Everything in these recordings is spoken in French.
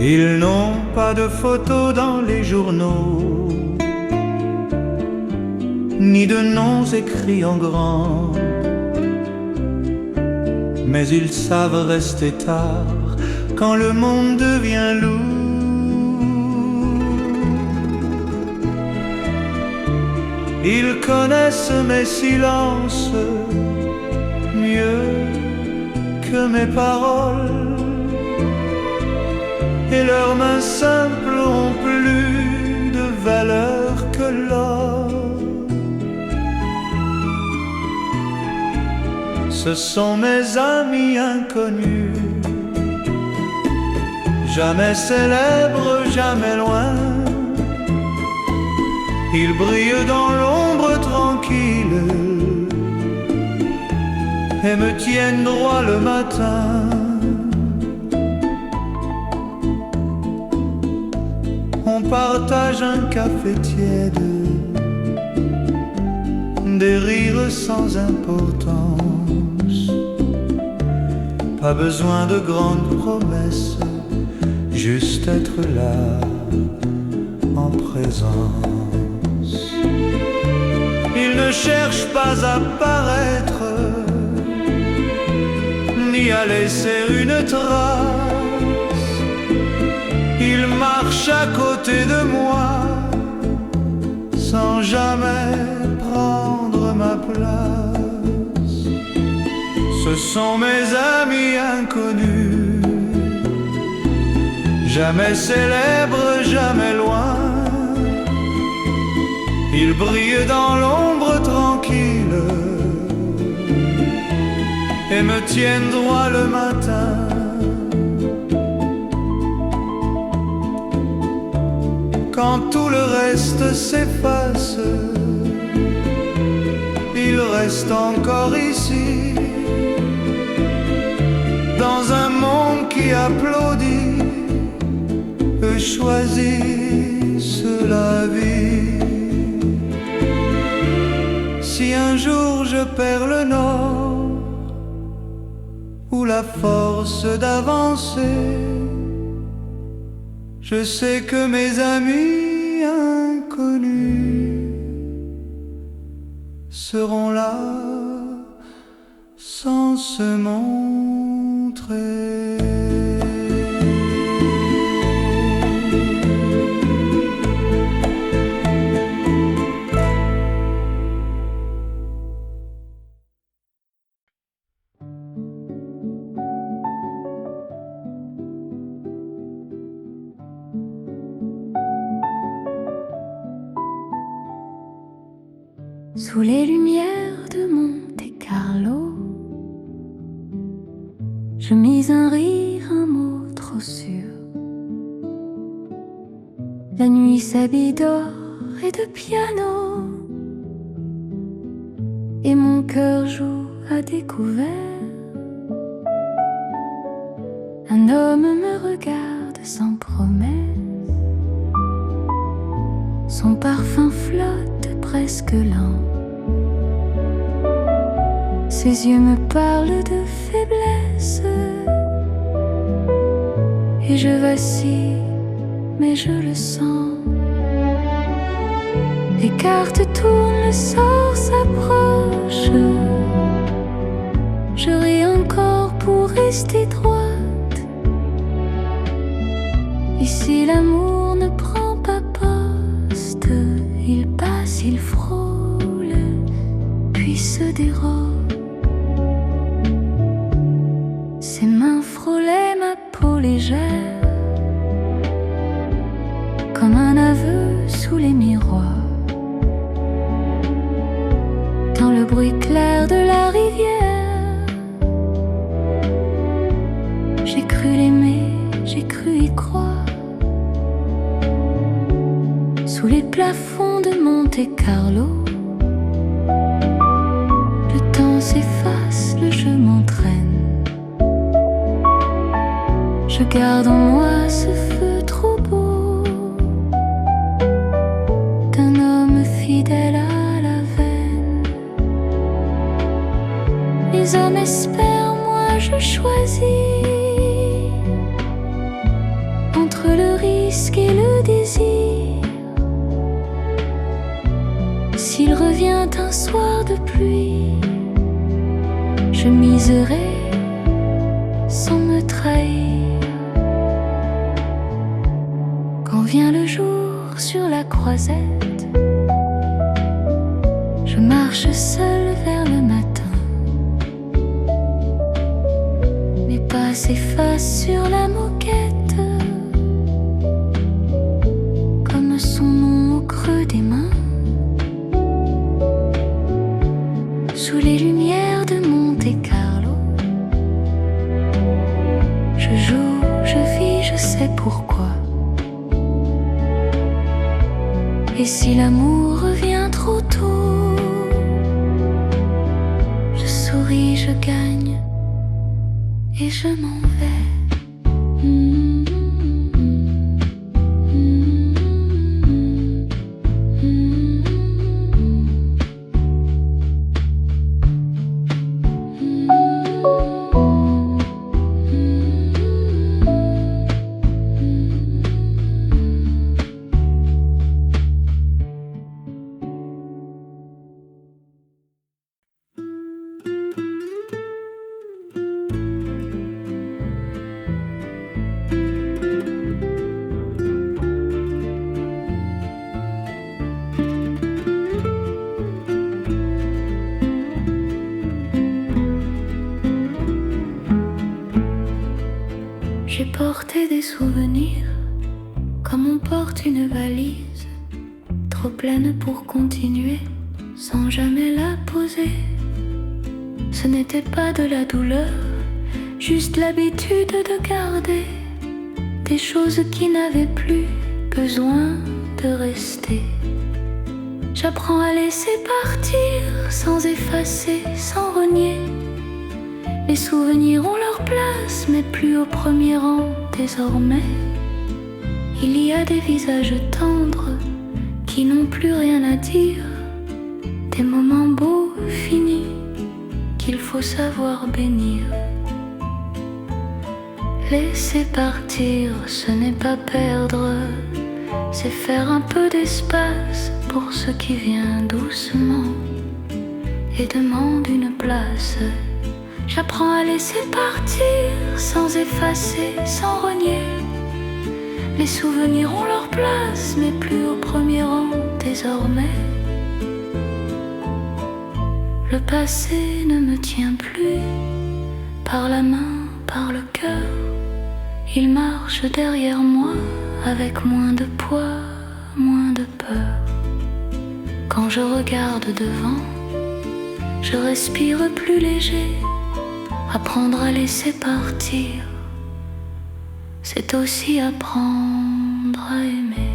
Ils n'ont pas de photos dans les journaux, ni de noms écrits en grand, mais ils savent rester tard quand le monde devient lourd. Ils connaissent mes silences mieux que mes paroles, et leurs mains simples ont plus de valeur que l'or. Ce sont mes amis inconnus, jamais célèbres, jamais loin. Ils brillent dans l'ombre tranquille et me tiennent droit le matin. On partage un café tiède, des rires sans importance. Pas besoin de grandes promesses, juste être là en présence. Ils ne cherchent pas à paraître, ni à laisser une trace. Ils marchent à côté de moi, sans jamais prendre ma place. Ce sont mes amis inconnus, jamais célèbres, jamais loin. Ils brillent dans l'ombre tranquille et me tiennent droit le matin. Quand tout le reste s'efface, il reste encore ici, dans un monde qui applaudit, eux choisissent la vie. Si un jour je perds le nord ou la force d'avancer, je sais que mes amis inconnus seront là sans se montrer. Sous les lumières de Monte-Carlo, je mis un rire, un mot trop sûr. La nuit s'habille d'or et de piano, et mon cœur joue à découvert. Un homme me regarde sans promesse, son parfum flotte presque lent. Ses yeux me parlent de faiblesse, et je vacille, mais je le sens. Les cartes tournent, le sort s'approche. Je ris encore pour rester droite. Ici l'amour ne prend pas poste, il passe, il frôle, puis se dérobe. Ses mains frôlaient ma peau légère, comme un aveu sous les miroirs. Dans le bruit clair de la rivière, j'ai cru l'aimer, j'ai cru y croire. Sous les plafonds de Monte-Carlo, le temps s'efface, le jeu m'entraîne. Je garde en moi ce feu trop beau d'un homme fidèle à la veine. Les hommes espèrent, moi je choisis entre s'il revient un soir de pluie, je miserai sans me trahir. Quand vient le jour sur la croisette, je marche seule vers le matin. Mes pas s'effacent sur la moquette, comme son nom au creux des mains. Sous les lumières de Monte-Carlo, je joue, je vis, je sais pourquoi. Et si l'amour revient trop tôt, je souris, je gagne et je m'en vais. J'ai porté des souvenirs comme on porte une valise, trop pleine pour continuer sans jamais la poser. Ce n'était pas de la douleur, juste l'habitude de garder des choses qui n'avaient plus besoin de rester. J'apprends à laisser partir sans effacer, sans renier. Les souvenirs ont leur place, mais plus au premier rang désormais. Il y a des visages tendres qui n'ont plus rien à dire, des moments beaux, finis, qu'il faut savoir bénir. Laisser partir, ce n'est pas perdre, c'est faire un peu d'espace pour ce qui vient doucement et demande une place. J'apprends à laisser partir, sans effacer, sans renier. Les souvenirs ont leur place, mais plus au premier rang désormais. Le passé ne me tient plus par la main, par le cœur. Il marche derrière moi avec moins de poids, moins de peur. Quand je regarde devant, je respire plus léger. Apprendre à laisser partir, c'est aussi apprendre à aimer.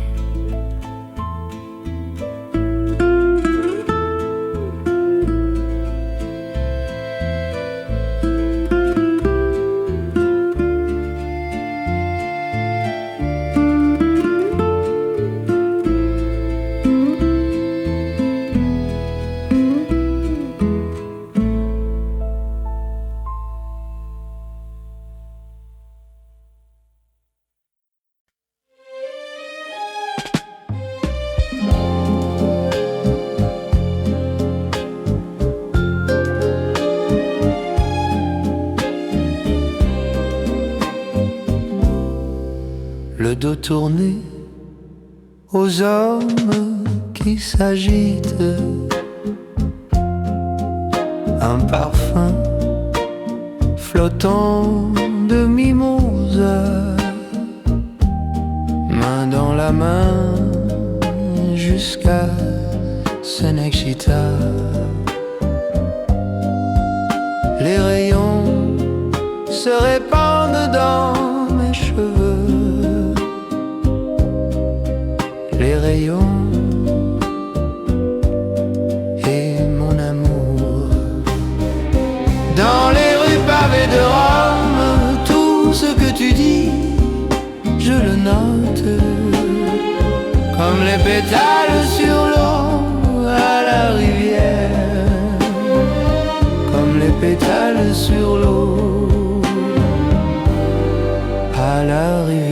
Le dos tourné aux hommes qui s'agitent, un parfum flottant de mimosa, main dans la main jusqu'à Senexita. Les rayons se répandent dans mes cheveux, les rayons et mon amour. Dans les rues pavées de Rome, tout ce que tu dis, je le note, comme les pétales sur l'eau à la rivière, comme les pétales sur l'eau à la rivière.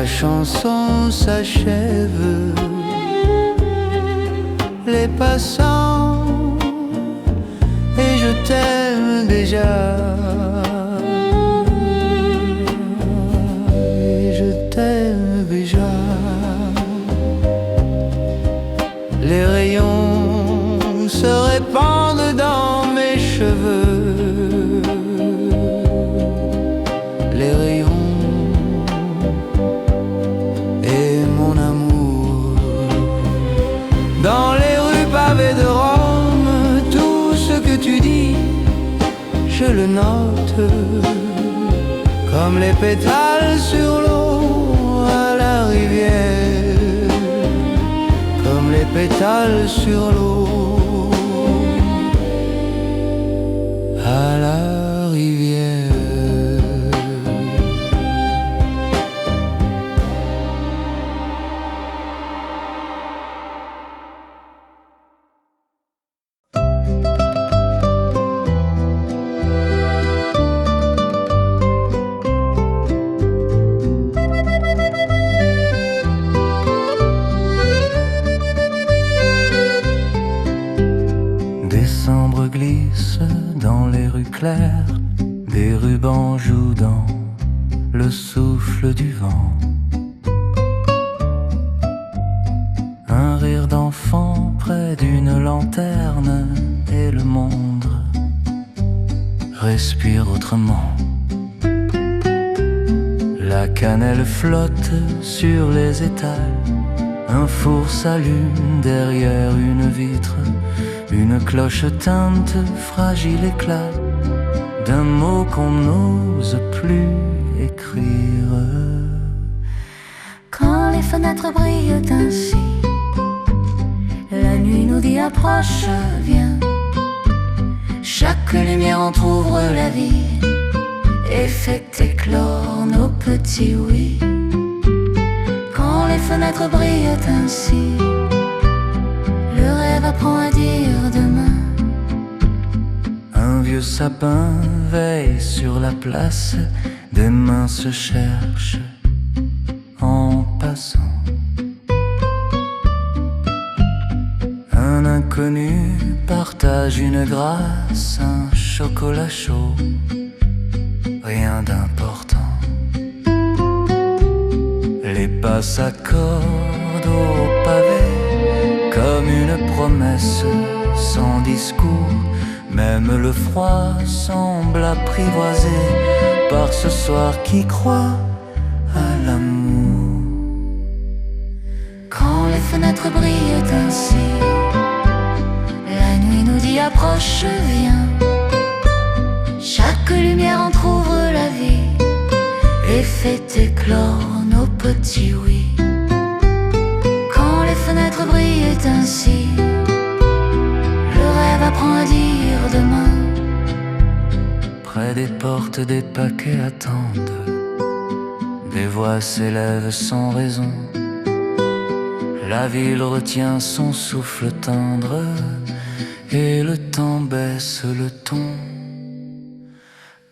chanson s'achève. Les passants et je t'aime déjà. Et je t'aime déjà. Les rayons se répandent dans mes cheveux. Les rayons et mon amour. Dans les rues pavées de Rome, tout ce que tu dis, je le note. Comme les pétales sur l'eau à la rivière. Comme les pétales sur l'eau à la rivière. Décembre glisse dans les rues claires, des rubans jouent dans le souffle du vent. Un rire d'enfant près d'une lanterne et le monde respire autrement. La cannelle flotte sur les étals, un four s'allume derrière une vitre. Une cloche teinte, fragile éclat d'un mot qu'on n'ose plus écrire. Quand les fenêtres brillent ainsi, la nuit nous dit approche, viens. Chaque lumière entr'ouvre la vie et fait éclore nos petits oui. Quand les fenêtres brillent ainsi, le rêve apprend à dire demain. Un vieux sapin veille sur la place, des mains se cherchent en passant. Un inconnu partage une grâce, un chocolat chaud, rien d'important. Les pas s'accordent au pavé comme une promesse sans discours. Même le froid semble apprivoisé par ce soir qui croit à l'amour. Quand les fenêtres brillent ainsi, la nuit nous dit approche, viens. Chaque lumière entr'ouvre la vie et fait éclore nos petits oui. Quand les fenêtres brillent ainsi, le rêve apprend à dire demain. Près des portes, des paquets attendent, des voix s'élèvent sans raison. La ville retient son souffle tendre et le temps baisse le ton.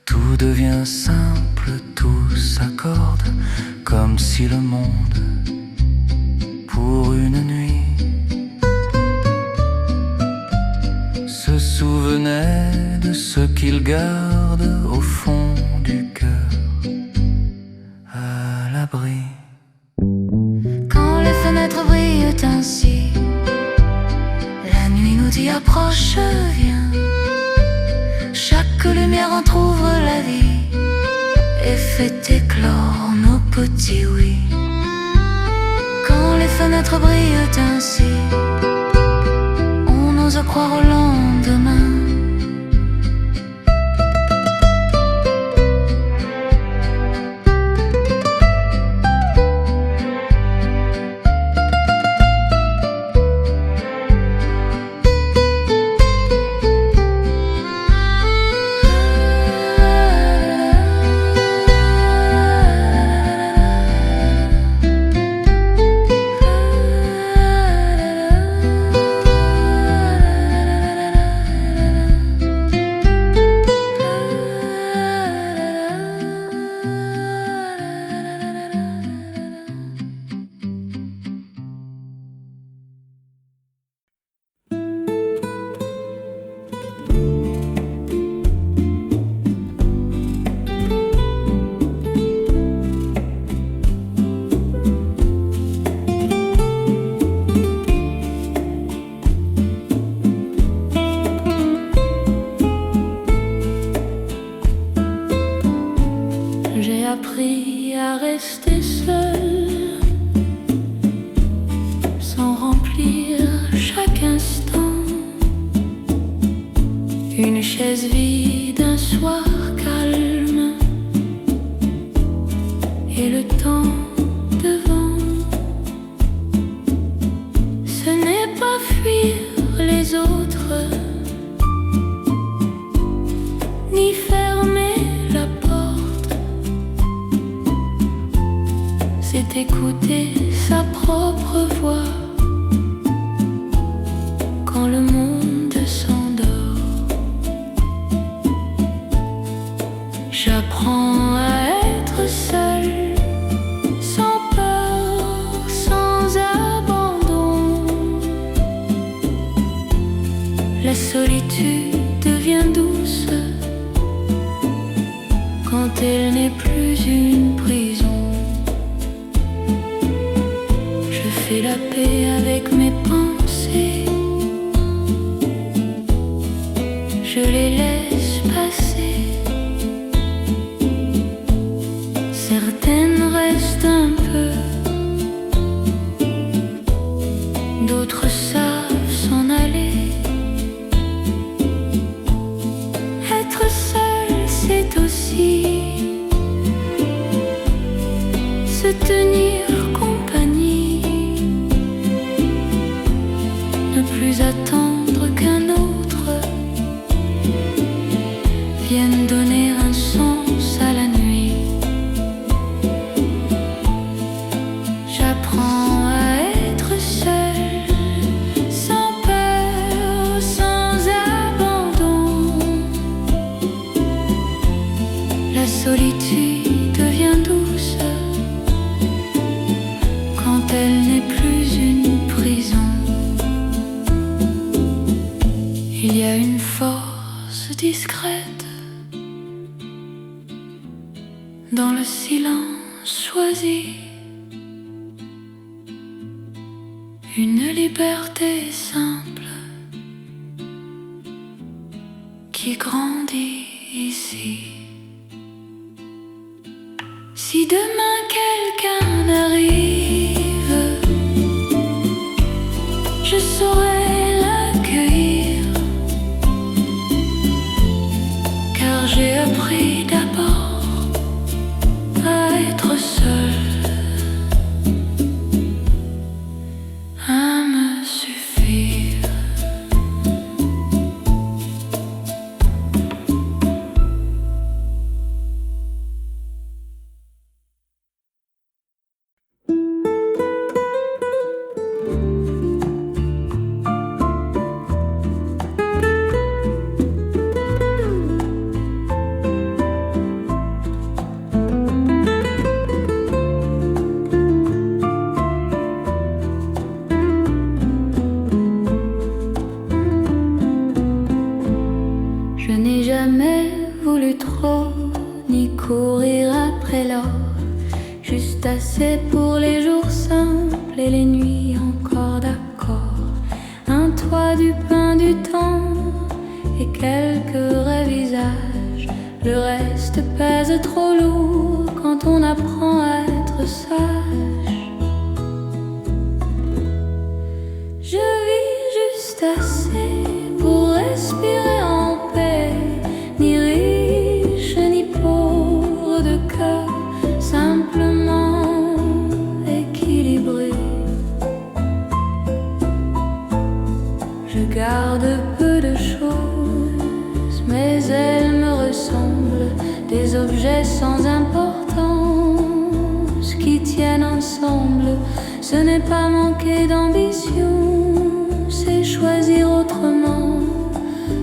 Tout devient simple, tout s'accorde, comme si le monde, pour une nuit, se souvenait de ce qu'il garde au fond du cœur, à l'abri. Quand les fenêtres brillent ainsi, la nuit nous dit approche, viens. Chaque lumière entr'ouvre la vie et fait éclore nos petits oui. Quand les fenêtres brillent ainsi, on ose croire au lendemain. J'ai appris à rester seule, sans remplir chaque instant. Une chaise vide, un soir calme, et le temps devant. Ce n'est pas fuir les autres, ni fermer la porte. C'est écouter sa propre voix quand le monde s'endort. J'apprends à être seule, sans peur, sans abandon. La solitude devient douce quand elle n'est plus une prison. Je fais la paix avec mes pensées, je les laisse passer. Certaines restent un peu, d'autres savent s'en aller. Être seul, c'est aussi se tenir compagnie, ne plus attendre qu'un autre vienne donner un sens à la nuit. J'apprends à être seule, sans peur, sans abandon. La solitude devient douce quand elle n'est plus une prison. Il y a une force discrète dans le silence choisi, une liberté simple qui grandit ici. Si demain quelqu'un arrive, je saurai l'accueillir, car j'ai appris d'abord à être seule, à me suffire. Je n'ai jamais voulu trop, ni courir après l'or, juste assez pour les jours simples et les nuits encore d'accord. Un toit, du pain, du temps et quelques vrais visages. Le reste pèse trop lourd quand on apprend à être sage. Je vis juste assez pour respirer en paix, ni riche ni pauvre de cœur, simplement équilibré. Je garde peu de choses, mais elles me ressemblent, des objets sans importance qui tiennent ensemble. Ce n'est pas manquer d'ambition, c'est choisir autrement,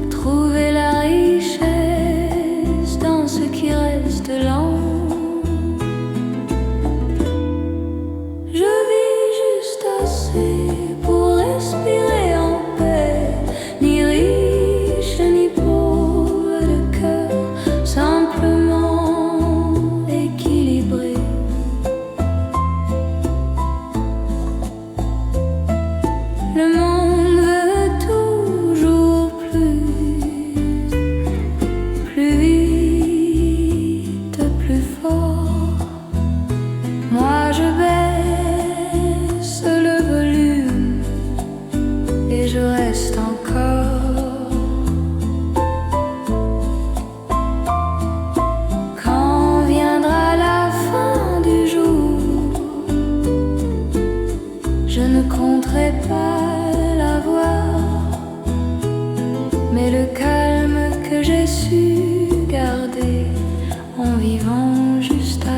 trouver la richesse dans ce qui reste lent. Je vis juste assez pour respirer en paix, ni riche ni pauvre de cœur, simplement équilibré. Le monde veut tout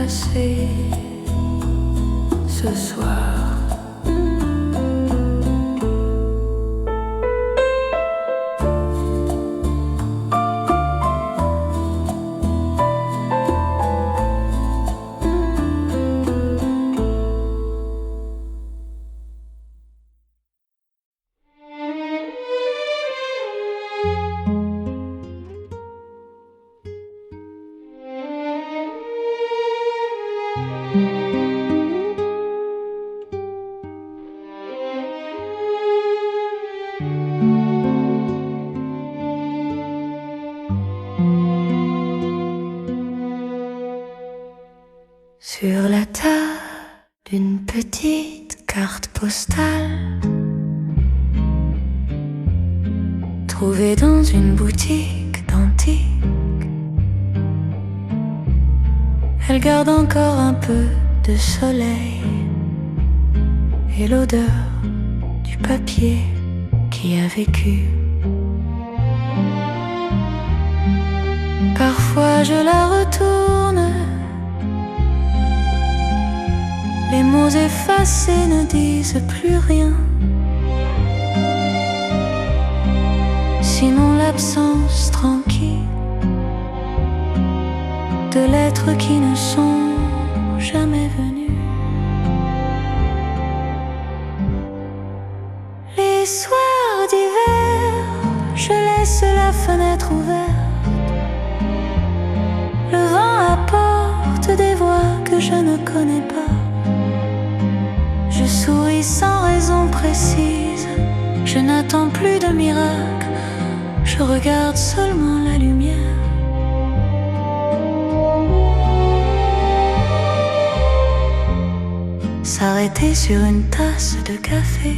passer ce soir. Sur la table d'une petite carte postale, trouvée dans une boutique d'antiques, elle garde encore un peu de soleil et l'odeur du papier qui a vécu. Parfois je la retourne, les mots effacés ne disent plus rien, sinon l'absence tranquille de lettres qui ne sont jamais venues. Les soirs d'hiver, je laisse la fenêtre ouverte, le vent apporte des voix que je ne connais pas. Je souris sans raison précise, je n'attends plus de miracle, je regarde seulement la lumière. S'arrêter sur une tasse de café,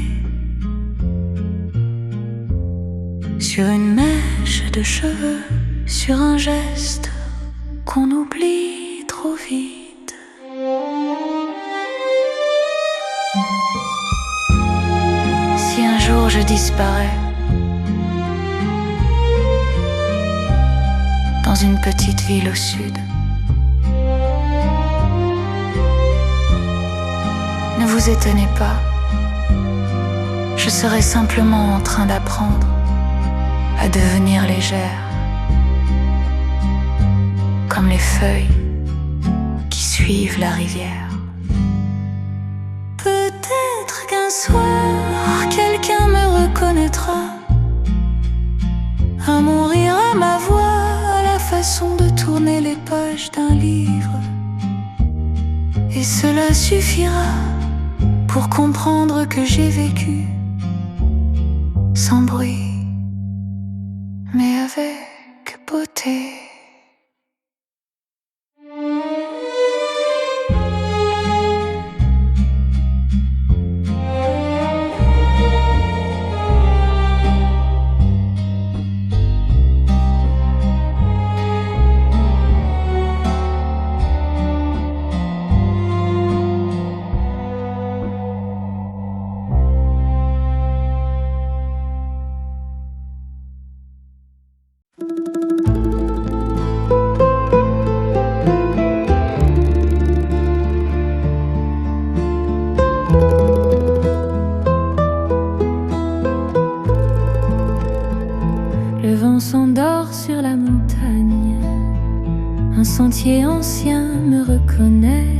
sur une mèche de cheveux, sur un geste qu'on oublie trop vite. Si un jour je disparais dans une petite ville au sud, ne vous étonnez pas, je serai simplement en train d'apprendre à devenir légère, comme les feuilles qui suivent la rivière. Peut-être qu'un soir, quelqu'un me reconnaîtra, à mon rire, à ma voix, à la façon de tourner les pages d'un livre. Et cela suffira pour comprendre que j'ai vécu sans bruit, mais avec beauté. Le vent s'endort sur la montagne, un sentier ancien me reconnaît.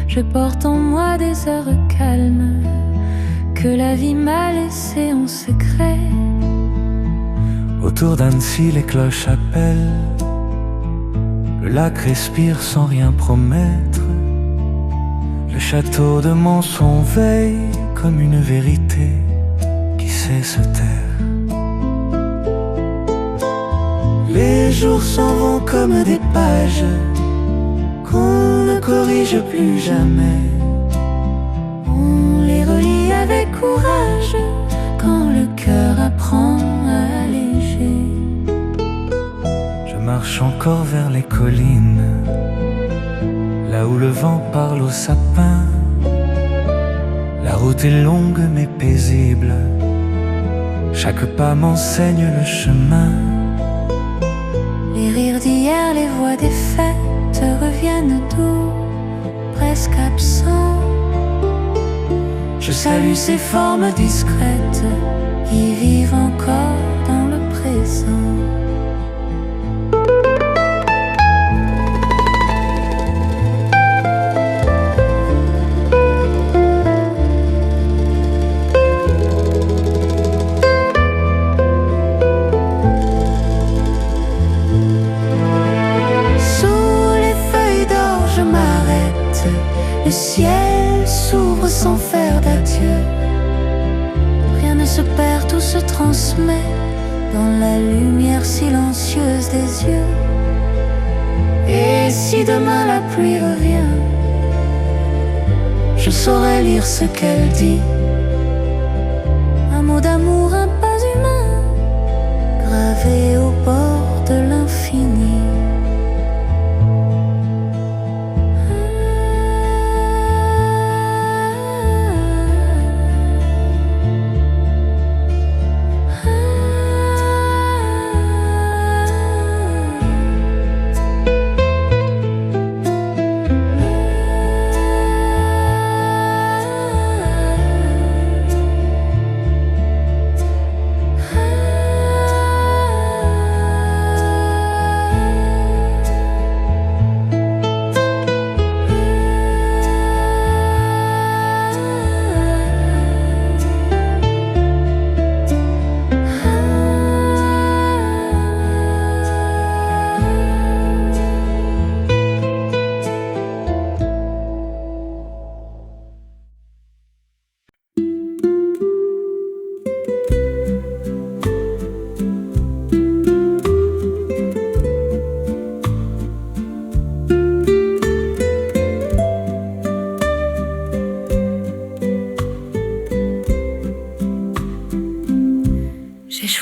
Je porte en moi des heures calmes que la vie m'a laissées en secret. Autour d'Annecy, les cloches appellent, le lac respire sans rien promettre. Le château de Monson veille comme une vérité qui sait se taire. Les jours s'en vont comme des pages qu'on ne corrige plus jamais. On les relit avec courage quand le cœur apprend à alléger. Je marche encore vers les collines, là où le vent parle aux sapins. La route est longue mais paisible, chaque pas m'enseigne le chemin. Les rires d'hier, les voix des fêtes reviennent doux. Je salue ces formes discrètes qui vivent encore dans le présent. Le ciel s'ouvre sans faire d'adieu. Rien ne se perd, tout se transmet dans la lumière silencieuse des yeux. Et si demain la pluie revient, je saurai lire ce qu'elle dit. Un mot d'amour, un pas humain, gravé au bord de l'infini.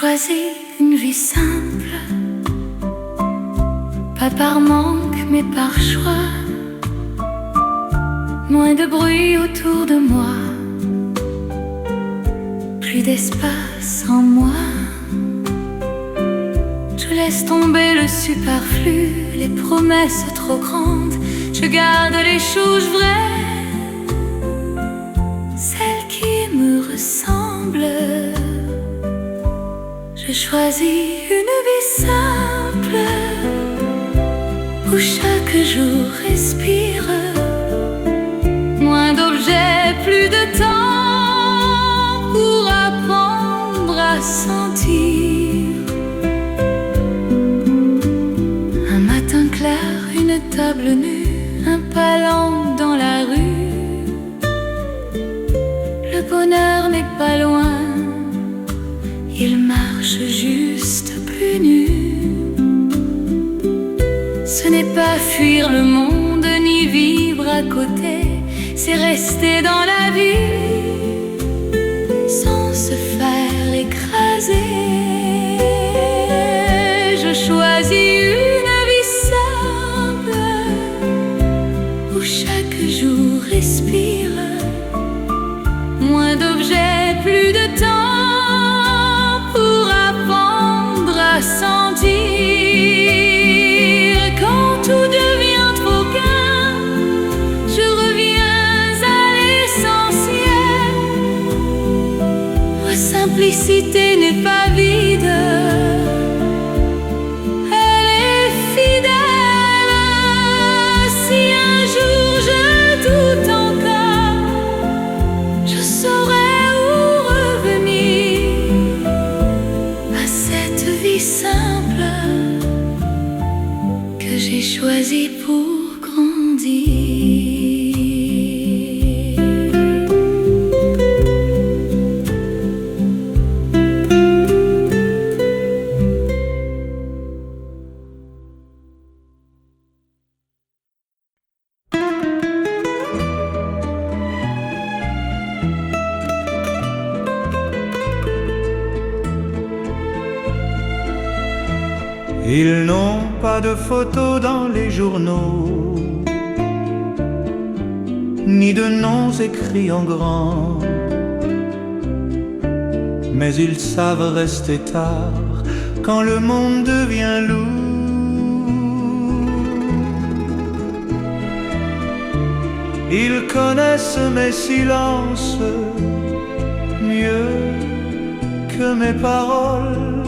Choisi une vie simple, pas par manque mais par choix. Moins de bruit autour de moi, plus d'espace en moi. Je laisse tomber le superflu, les promesses trop grandes. Je garde les choses vraies, celles qui me ressemblent. Je choisis une vie simple, où chaque jour respire. Moins d'objets, plus de temps pour apprendre à sentir. Un matin clair, une table nue, un pas lent dans la rue. Le bonheur n'est pas loin, il marche juste plus nu. Ce n'est pas fuir le monde ni vivre à côté, c'est rester dans la vie sans se faire écraser. Je choisis une vie simple, où chaque jour respire. Moins d'objets, plus de temps pour apprendre à sentir. Quand tout devient trop gain, je reviens à l'essentiel. Ma simplicité n'est pas vide, elle est fidèle. Si un jour je doute encore, je saurai où revenir à cette vie simple que j'ai choisie pour grandir. Ils n'ont pas de photos dans les journaux, ni de noms écrits en grand, mais ils savent rester tard quand le monde devient lourd. Ils connaissent mes silences mieux que mes paroles,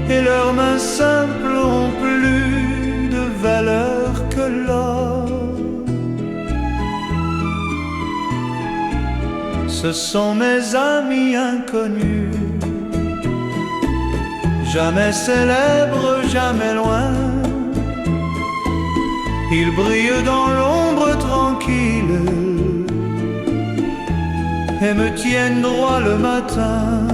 et leurs mains simples ont plus de valeur que l'or. Ce sont mes amis inconnus, jamais célèbres, jamais loin. Ils brillent dans l'ombre tranquille et me tiennent droit le matin.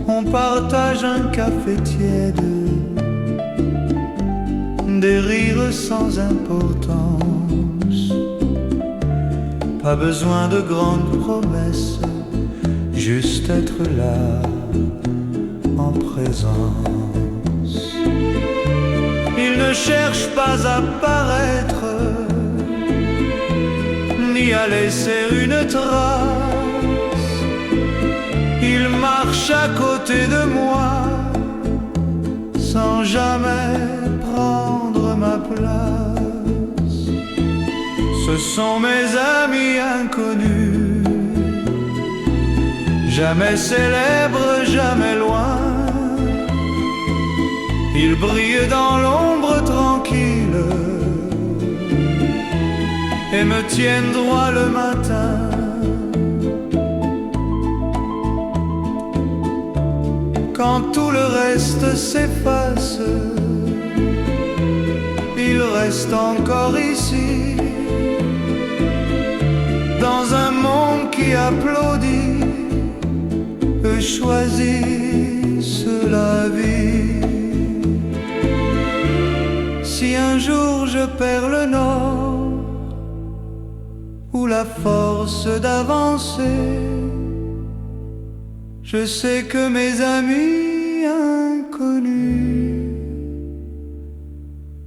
On partage un café tiède, des rires sans importance. Pas besoin de grandes promesses, juste être là en présence. Ils ne cherchent pas à paraître, ni à laisser une trace. Ils marchent à côté de moi, sans jamais prendre ma place. Ce sont mes amis inconnus, jamais célèbres, jamais loin. Ils brillent dans l'ombre tranquille et me tiennent droit le matin. Quand tout le reste s'efface, il reste encore ici, dans un monde qui applaudit et choisissent la vie. Si un jour je perds le nord ou la force d'avancer, je sais que mes amis inconnus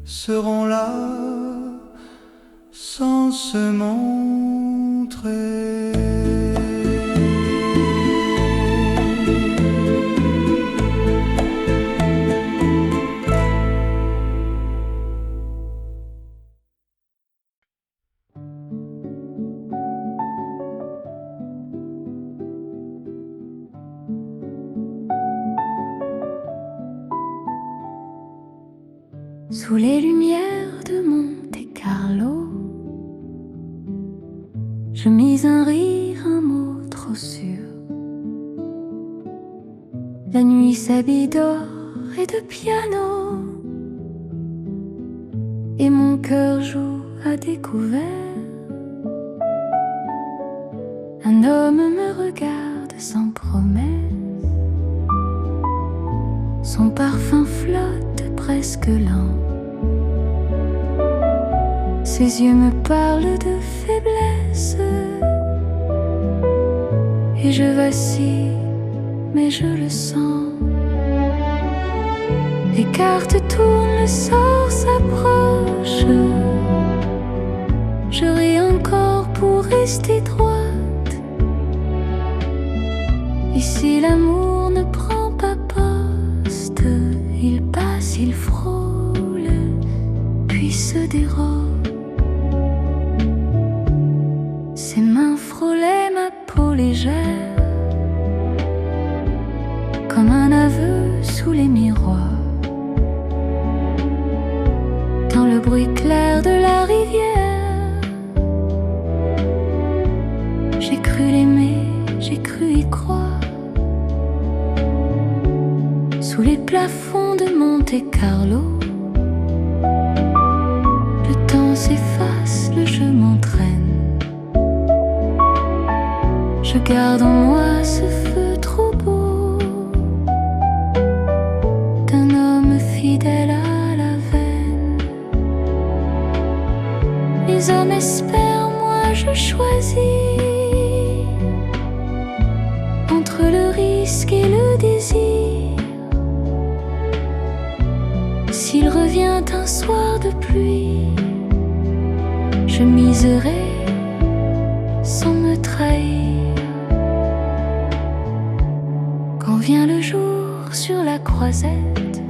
seront là sans se montrer. Sous les lumières de Monte-Carlo, je mis un rire, un mot trop sûr. La nuit s'habille d'or et de piano, et mon cœur joue à découvert. Un homme me regarde sans promesse, son parfum flotte presque lent. Ses yeux me parlent de faiblesse, et je vacille, mais je le sens. Les cartes tournent, le sort s'approche. Je ris encore pour rester droite. Et si l'amour ne prend pas poste, il passe, il frôle, puis se dérobe. Ses mains frôlaient ma peau légère, comme un aveu sous les miroirs. Dans le bruit clair de la rivière, j'ai cru l'aimer, j'ai cru y croire. Sous les plafonds de Monte-Carlo, le temps s'efface, le jeu m'entraîne. Je garde en moi ce feu trop beau d'un homme fidèle à la veine. Les hommes espèrent, moi je choisis entre le risque et le désir. S'il revient un soir de pluie, je miserai sans me trahir. Quand vient le jour sur la croisette,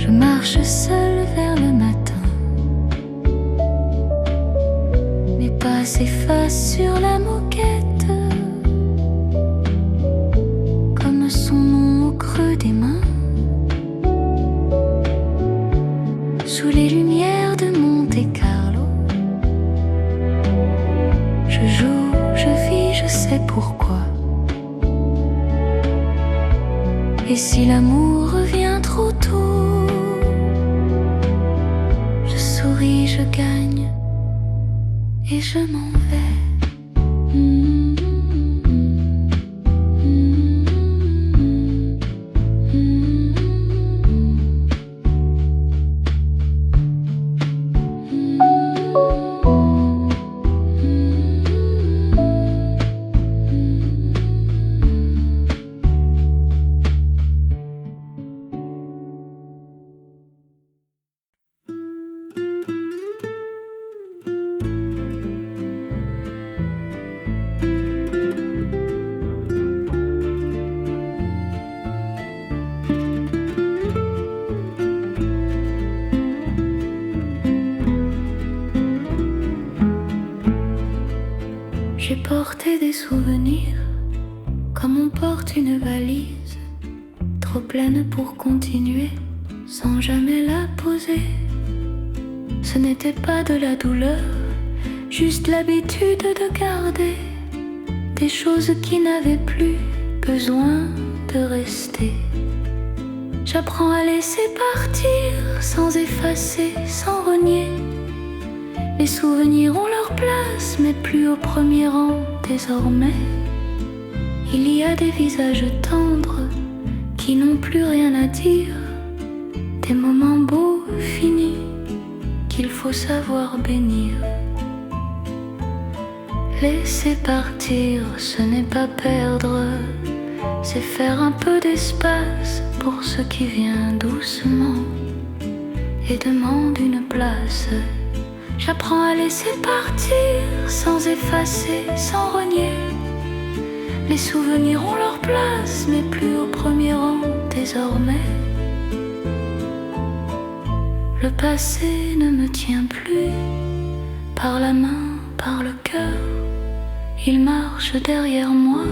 Je marche seule vers le matin. Mes pas s'effacent sur la moquette, comme son nom au creux des mains. Sous les lumières de Monte-Carlo, je joue, je vis, je sais pourquoi. Et si l'amour revient trop tôt, je souris, je gagne et je m'en vais. J'ai porté des souvenirs comme on porte une valise, trop pleine pour continuer sans jamais la poser. Ce n'était pas de la douleur, juste l'habitude de garder des choses qui n'avaient plus besoin de rester. J'apprends à laisser partir sans effacer, sans renier. Les souvenirs ont leur place, mais plus au premier rang désormais. Il y a des visages tendres qui n'ont plus rien à dire, des moments beaux, finis, qu'il faut savoir bénir. Laisser partir, ce n'est pas perdre, c'est faire un peu d'espace pour ce qui vient doucement et demande une place. J'apprends à laisser partir, sans effacer, sans renier. Les souvenirs ont leur place, mais plus au premier rang désormais. Le passé ne me tient plus par la main, par le cœur. Il marche derrière moi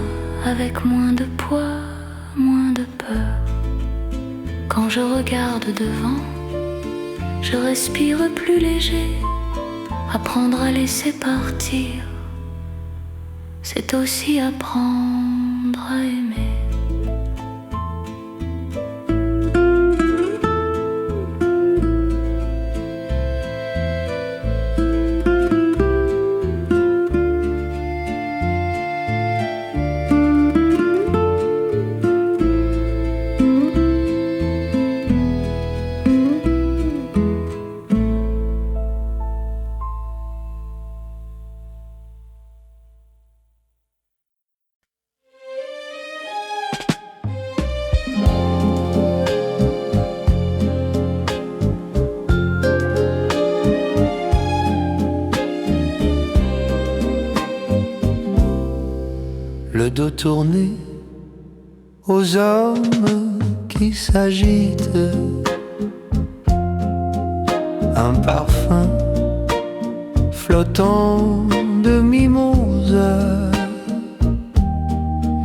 avec moins de poids, moins de peur. Quand je regarde devant, je respire plus léger. Apprendre à laisser partir, c'est aussi apprendre à aimer. Le dos tourné aux hommes qui s'agitent, un parfum flottant de mimosa,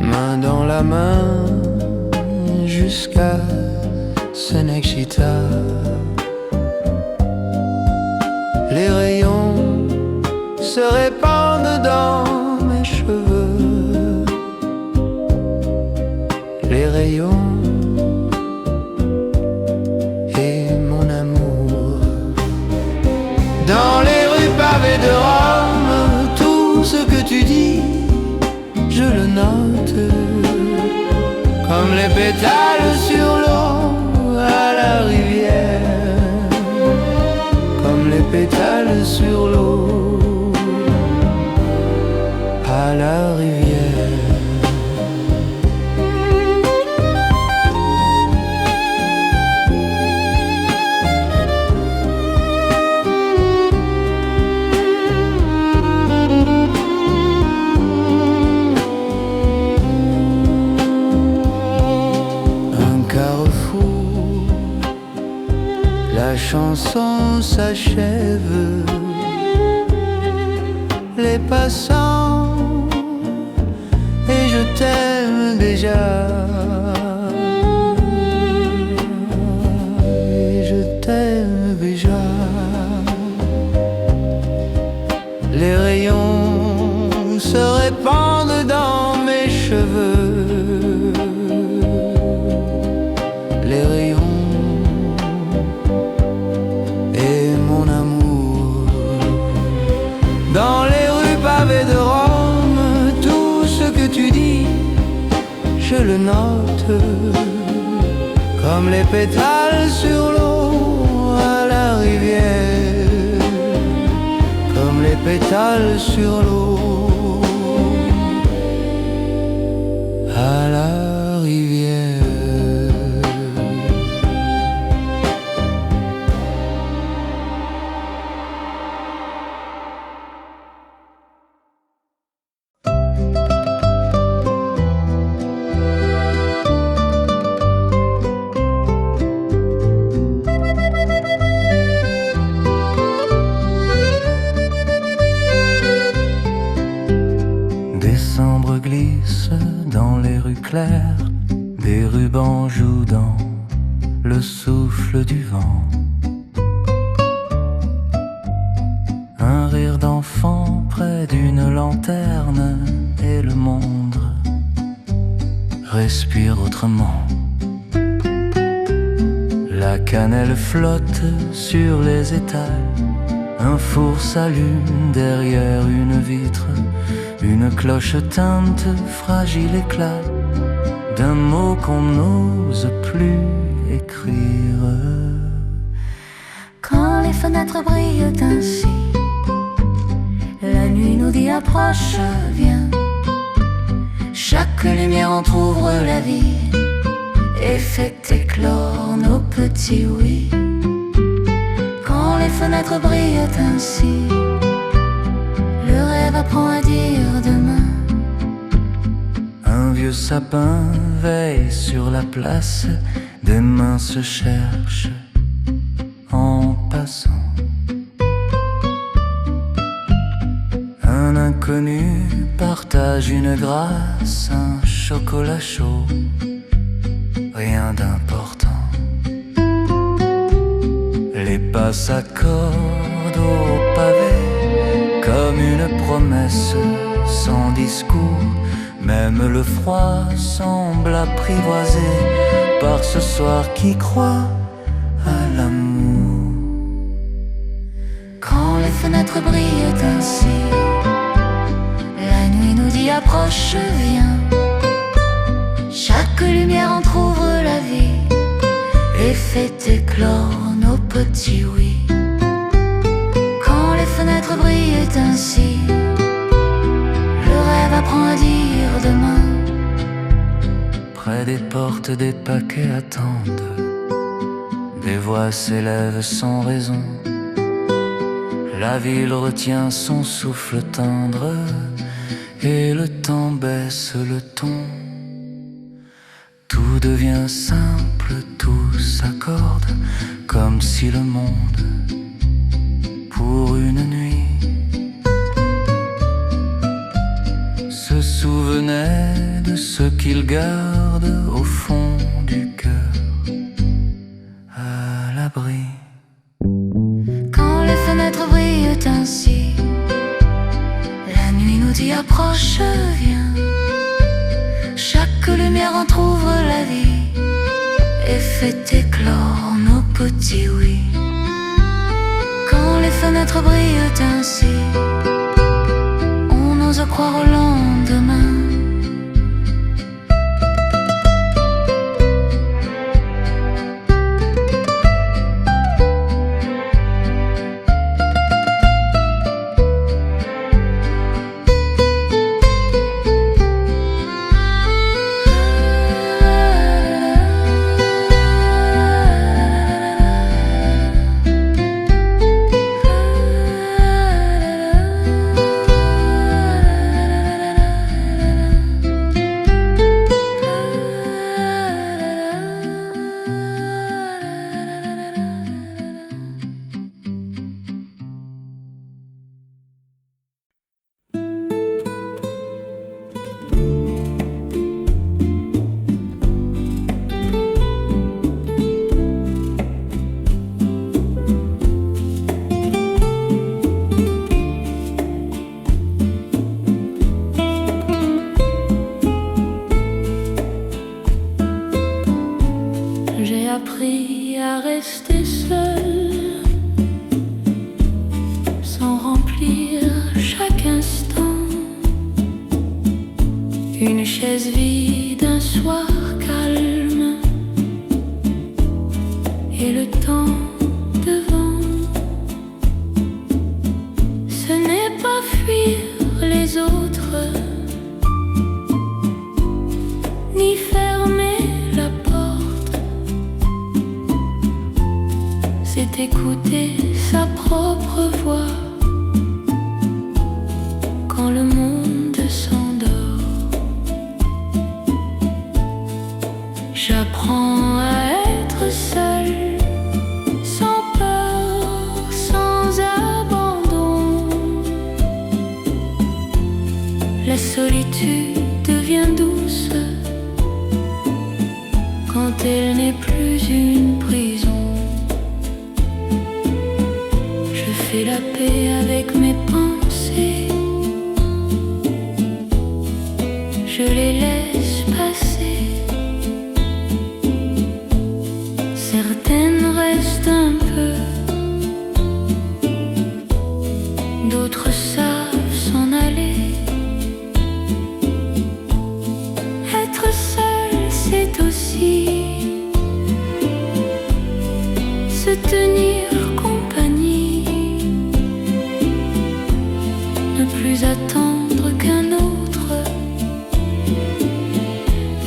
main dans la main jusqu'à Senexita. Les rayons se répandent dans mes cheveux, les rayons et mon amour. Dans les rues pavées de Rome, tout ce que tu dis, je le note, comme les pétales sur l'eau à la rivière, comme les pétales sur l'eau à la rivière. chanson s'achève. Les passants et je t'aime déjà. Et je t'aime déjà. Les rayons se répandent dans mes cheveux. Les rayons et mon amour. Dans les rues pavées de Rome, tout ce que tu dis, je le note. Comme les pétales sur l'eau à la rivière. Comme les pétales sur l'eau à la rivière. Décembre glisse dans les rues claires, des rubans jouent dans le souffle du vent. Un rire d'enfant près d'une lanterne et le monde respire autrement. La cannelle flotte sur les étals, un four s'allume derrière une vitre. Une cloche teinte, fragile éclat d'un mot qu'on n'ose plus écrire. Quand les fenêtres brillent ainsi, la nuit nous dit approche, viens. Chaque lumière entr'ouvre la vie et fait éclore nos petits oui. Quand les fenêtres brillent ainsi, le rêve apprend à dire demain. Un vieux sapin veille sur la place, des mains se cherchent en passant. Un inconnu partage une grâce, un chocolat chaud, rien d'important. Les pas s'accordent au pavé comme une promesse sans discours. Même le froid semble apprivoisé par ce soir qui croit à l'amour. Quand les fenêtres brillent ainsi, la nuit nous dit approche, viens. Chaque lumière entr'ouvre la vie et fait éclore nos petits oui. Quand les fenêtres brillent ainsi, le rêve apprend à dire demain. Près des portes, des paquets attendent, des voix s'élèvent sans raison. La ville retient son souffle tendre et le temps baisse le ton. Tout devient simple, tout s'accorde, comme si le monde, pour une nuit, se souvenait de ce qu'il garde au fond du cœur, à l'abri. Quand les fenêtres brillent ainsi, la nuit nous dit approche, viens. Chaque lumière entr'ouvre la vie et fait éclore nos petits oui. Quand les fenêtres brillent ainsi, on ose croire au lendemain. appris à rester seul, sans remplir chaque instant. Une chaise vide, un soir calme, et le temps devant. Ce n'est pas fuir les autres, ni fermer la porte. C'est écouter sa propre voix quand le monde s'endort. J'apprends à être seul, sans peur, sans abandon. La solitude devient douce quand elle n'est plus une prison. Je fais la paix avec mes pensées, je les laisse passer. Certaines restent un peu, d'autres savent s'en aller. Être seul, c'est aussi se tenir compagnie, ne plus attendre qu'un autre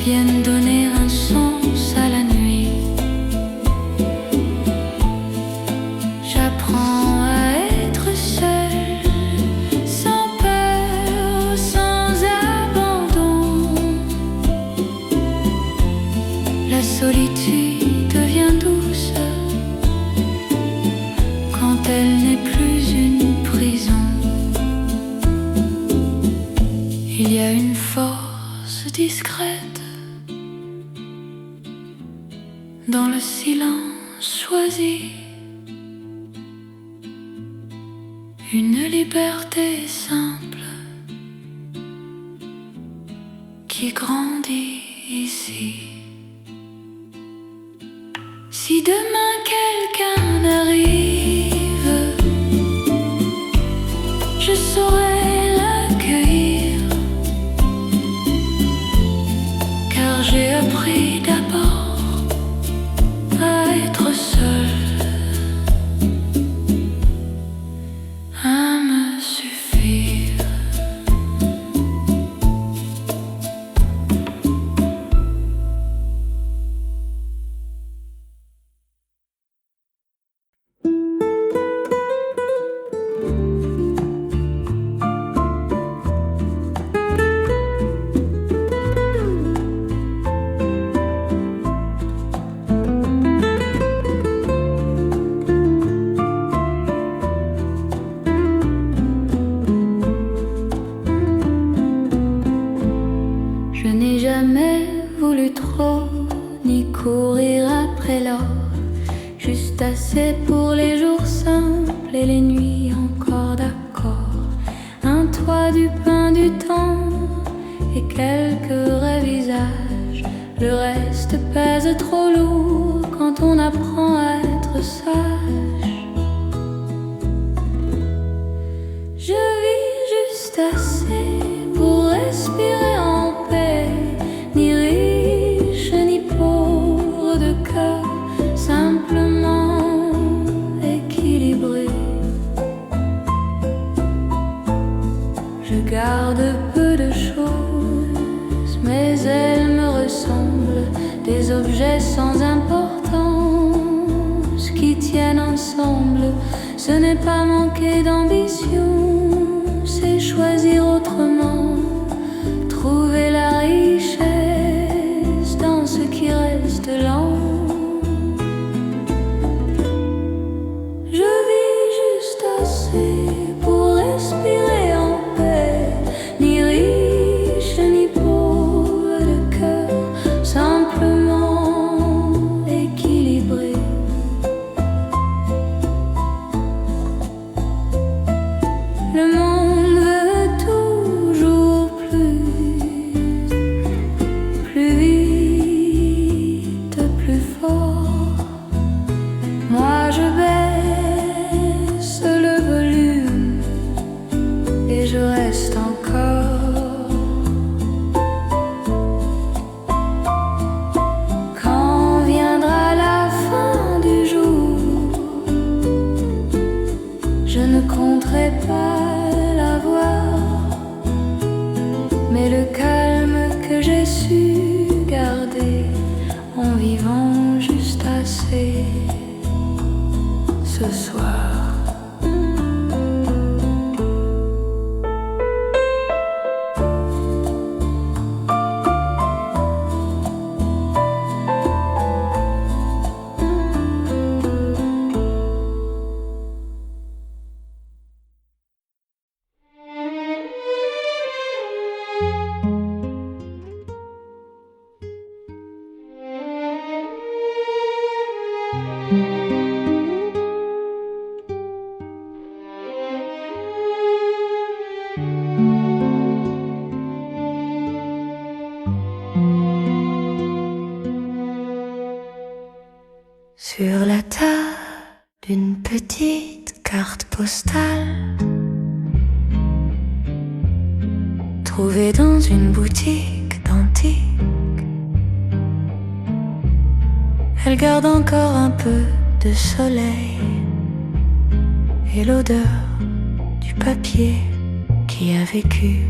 vienne donner un sens à la nuit. J'apprends à être seul, sans peur, sans abandon. La solitude devient douce quand elle n'est plus une prison. Il y a une force discrète dans le silence choisi, une liberté simple qui grandit ici. Si demain quelqu'un arrive, je saurai l'accueillir, car j'ai appris d'abord à être seul, à me suffire. Je n'ai jamais voulu trop, ni courir après l'or, juste assez pour les jours simples et les nuits encore d'accord. Un toit, du pain, du temps et quelques vrais visages. Le reste pèse trop lourd quand on apprend à être sage. Je vis juste assez pour respirer en paix, ni riche ni pauvre de cœur, simplement équilibré. Je garde peu de choses, mais elles me ressemblent, des objets sans importance qui tiennent ensemble. Ce n'est pas manquer d'ambition, c'est choisir autrement, trouver la richesse dans ce qui reste lent. Je vis juste assez pour respirer en paix, ni riche ni pauvre de cœur, simplement équilibré. Le monde veut tout ce soir. Sur la table d'une petite carte postale, trouvée dans une boutique d'antiques, elle garde encore un peu de soleil et l'odeur du papier qui a vécu.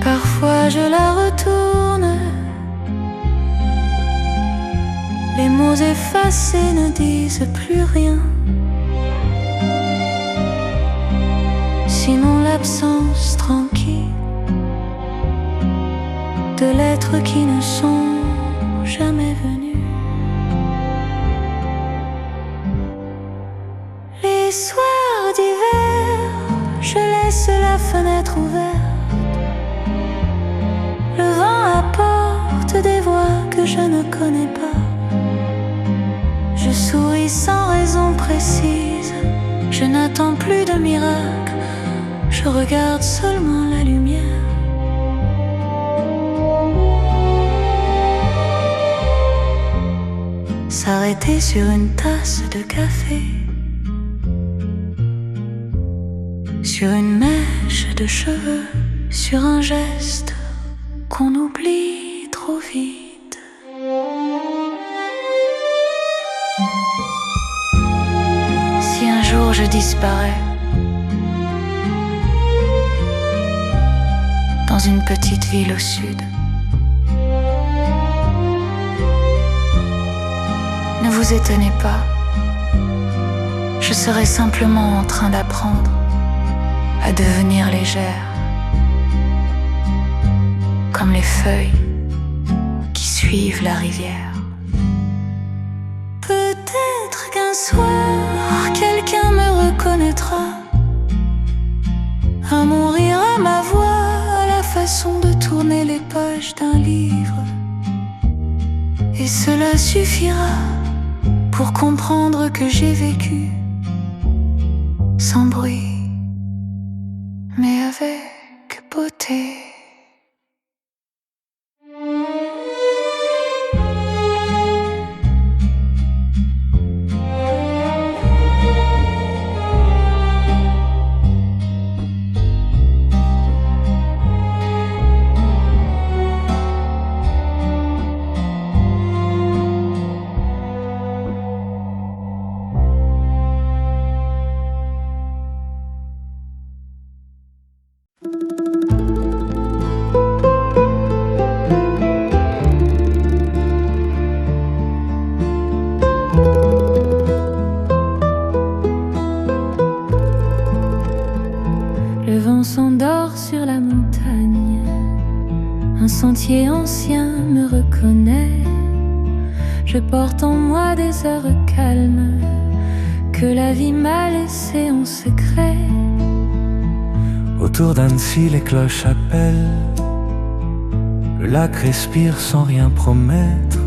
Parfois je la retourne, les mots effacés ne disent plus rien, sinon l'absence tranquille de lettres qui ne sont jamais venues. Les soirs d'hiver, je laisse la fenêtre ouverte, le vent apporte des voix que je ne connais pas. Je souris sans raison précise, je n'attends plus de miracle, je regarde seulement la lumière. S'arrêter sur une tasse de café, sur une mèche de cheveux, sur un geste qu'on oublie trop vite. Si un jour je disparais dans une petite ville au sud, ne vous étonnez pas, je serai simplement en train d'apprendre à devenir légère, comme les feuilles qui suivent la rivière. Peut-être qu'un soir, quelqu'un me reconnaîtra, à mourir à ma voix, à la façon de tourner les pages d'un livre. Et cela suffira pour comprendre que j'ai vécu sans bruit, mais avec beauté. Le vent s'endort sur la montagne, un sentier ancien me reconnaît. Je porte en moi des heures calmes que la vie m'a laissées en secret. Autour d'Annecy, les cloches appellent, le lac respire sans rien promettre.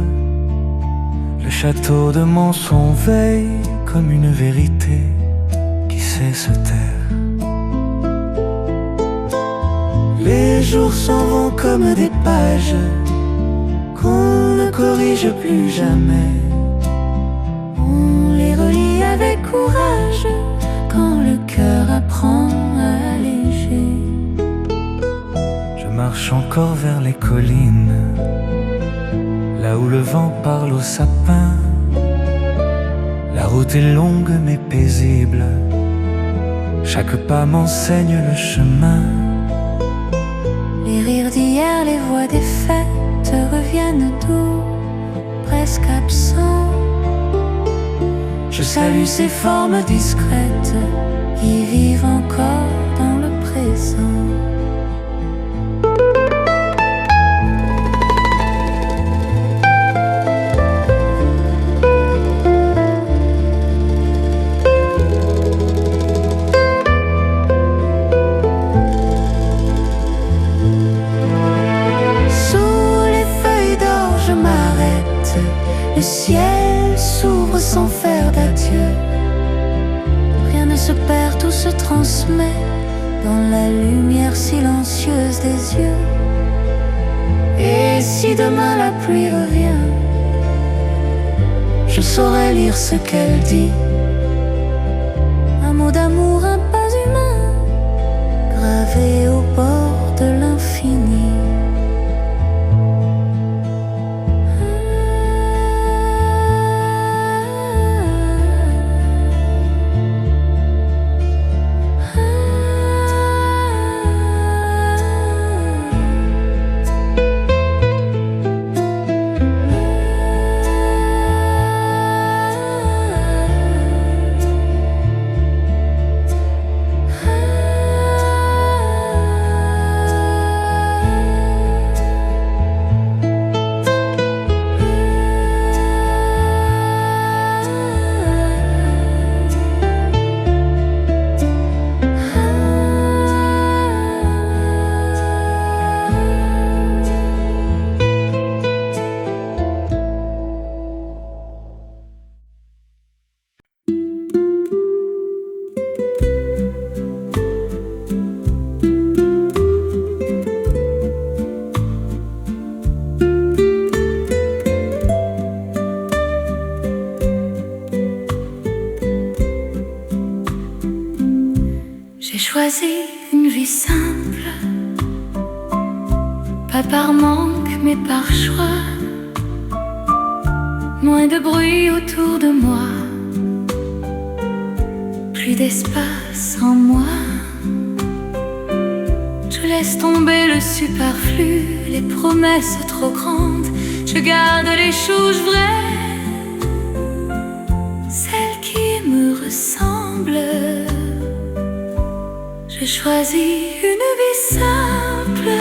Le château de Monson veille comme une vérité qui sait se taire. Les jours s'en vont comme des pages qu'on ne corrige plus jamais. On les relit avec courage quand le cœur apprend à alléger. Je marche encore vers les collines, là où le vent parle aux sapins. La route est longue mais paisible, chaque pas m'enseigne le chemin. Les rires d'hier, les voix des fêtes reviennent doux, presque absents Je salue ces formes discrètes qui vivent encore dans le présent. Le ciel s'ouvre sans faire d'adieu. Rien ne se perd, tout se transmet dans la lumière silencieuse des yeux. Et si demain la pluie revient, je saurai lire ce qu'elle dit. Un mot d'amour, un pas humain, gravé au bord de l'infini. Choisi une vie simple, pas par manque mais par choix. Moins de bruit autour de moi, plus d'espace en moi. Je laisse tomber le superflu, les promesses trop grandes. Je garde les choses vraies, celles qui me ressemblent. Je choisis une vie simple,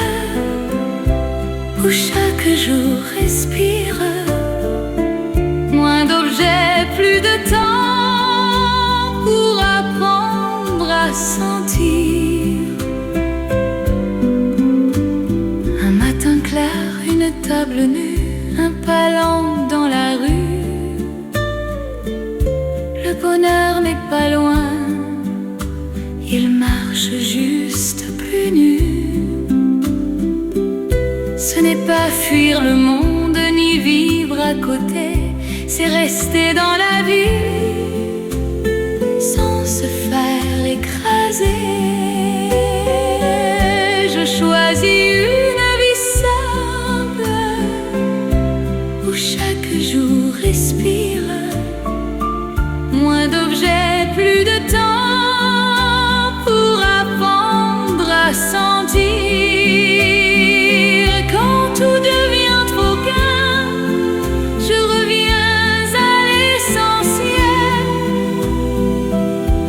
où chaque jour respire. Moins d'objets, plus de temps pour apprendre à sentir. Un matin clair, une table nue, un pas lent dans la rue. Le bonheur n'est pas loin, il marche juste plus nu. Ce n'est pas fuir le monde ni vivre à côté, c'est rester dans la vie sans se faire écraser. Je choisis une vie simple, où chaque jour respire. Moins d'objets, plus de temps pour apprendre à sentir. Quand tout devient trop gain, je reviens à l'essentiel.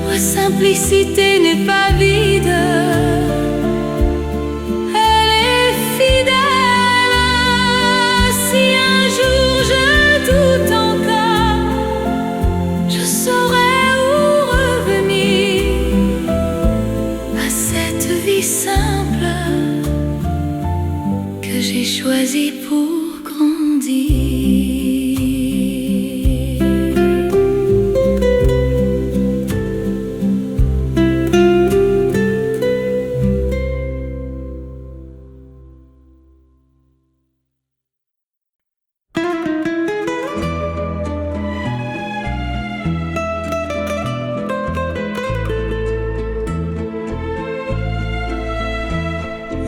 Ma simplicité n'est pas vide, elle est fidèle. Si un jour je doute encore, je saurai où revenir à cette vie simple que j'ai choisie pour grandir.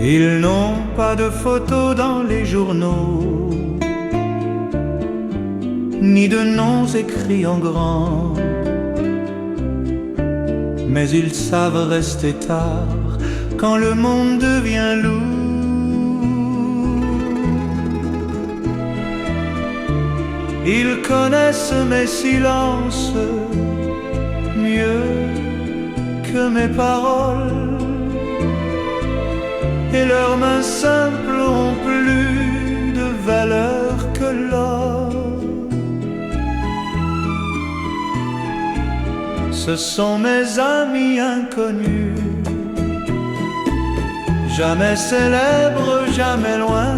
Ils n'ont pas de photos dans les journaux, ni de noms écrits en grand, mais ils savent rester tard quand le monde devient lourd. Ils connaissent mes silences mieux que mes paroles, et leurs mains simples ont plus de valeur que l'or. Ce sont mes amis inconnus, jamais célèbres, jamais loin.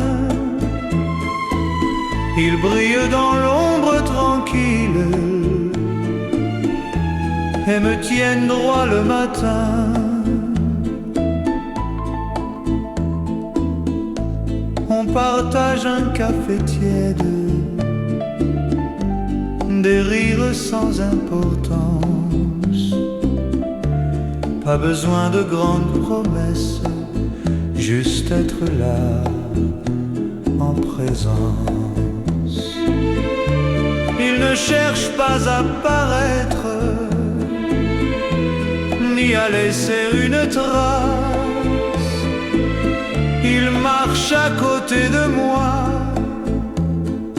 Ils brillent dans l'ombre tranquille et me tiennent droit le matin. On partage un café tiède, des rires sans importance. Pas besoin de grandes promesses, juste être là en présence. Ils ne cherchent pas à paraître, ni à laisser une trace. Ils marchent à côté de moi,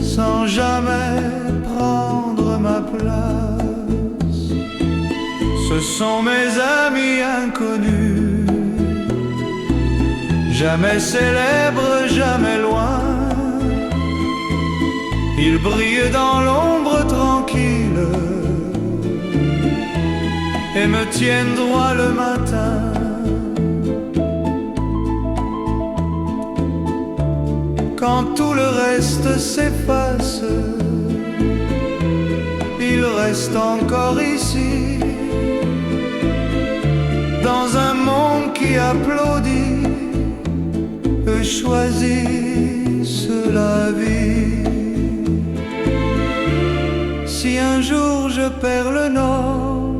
sans jamais prendre ma place. Ce sont mes amis inconnus, jamais célèbres, jamais loin. Ils brillent dans l'ombre tranquille et me tiennent droit le matin. Quand tout le reste s'efface, il reste encore ici, dans un monde qui applaudit et choisissent la vie. Si un jour je perds le nord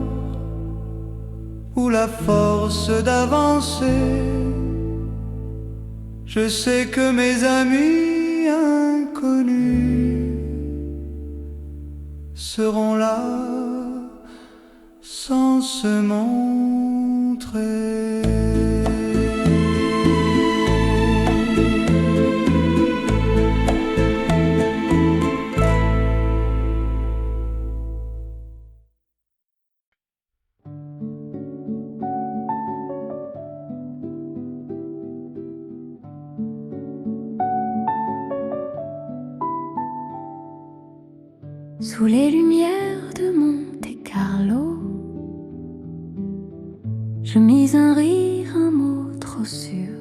ou la force d'avancer, je sais que mes amis inconnus seront là sans se montrer. Sous les lumières de Monte-Carlo, je mis un rire, un mot trop sûr.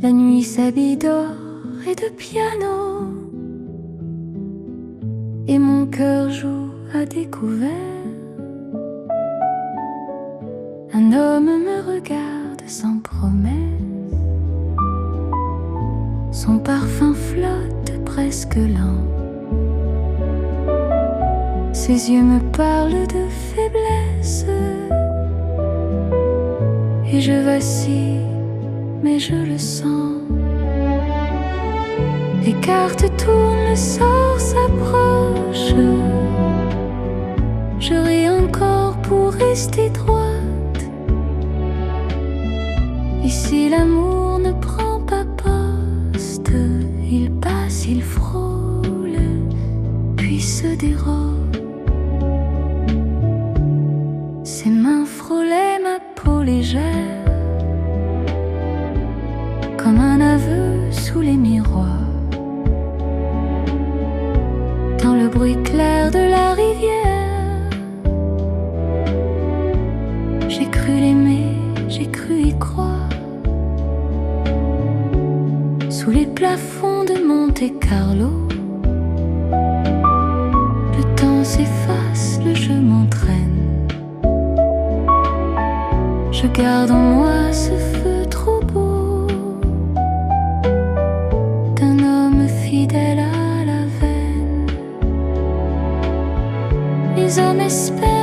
La nuit s'habille d'or et de piano, et mon cœur joue à découvert. Un homme me regarde sans promesse, son parfum flotte presque lent. Ses yeux me parlent de faiblesse, et je vacille, mais je le sens. Les cartes tournent, le sort s'approche. Je ris encore pour rester droite. Et si l'amour ne prend pas poste, il passe, il frôle, puis se dérobe. Ses mains frôlaient ma peau légère, comme un aveu sous les miroirs. Dans le bruit clair de la rivière, j'ai cru l'aimer, j'ai cru y croire. Sous les plafonds de Monte-Carlo, le temps s'efface, le jeu m'entraîne. Je garde en moi ce feu trop beau d'un homme fidèle à la veine. Les hommes espèrent